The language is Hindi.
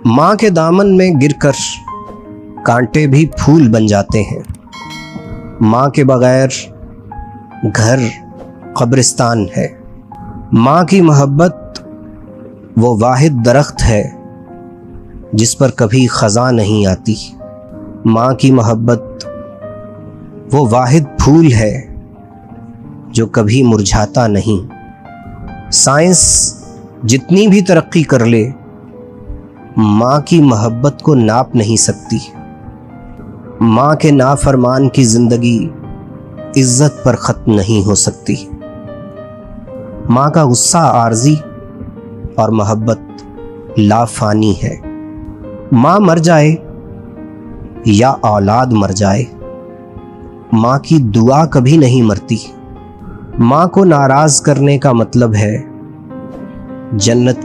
माँ के दामन में गिरकर कांटे भी फूल बन जाते हैं। माँ के बगैर घर कब्रिस्तान है। माँ की मोहब्बत वो वाहिद दरख्त है जिस पर कभी खज़ां नहीं आती। माँ की मोहब्बत वो वाहिद फूल है जो कभी मुरझाता नहीं। साइंस जितनी भी तरक्की कर ले, माँ की मोहब्बत को नाप नहीं सकती। माँ के नाफरमान की जिंदगी इज्जत पर ख़त्म नहीं हो सकती। माँ का गुस्सा आर्जी और मोहब्बत लाफानी है। माँ मर जाए या औलाद मर जाए, माँ की दुआ कभी नहीं मरती। माँ को नाराज करने का मतलब है जन्नत की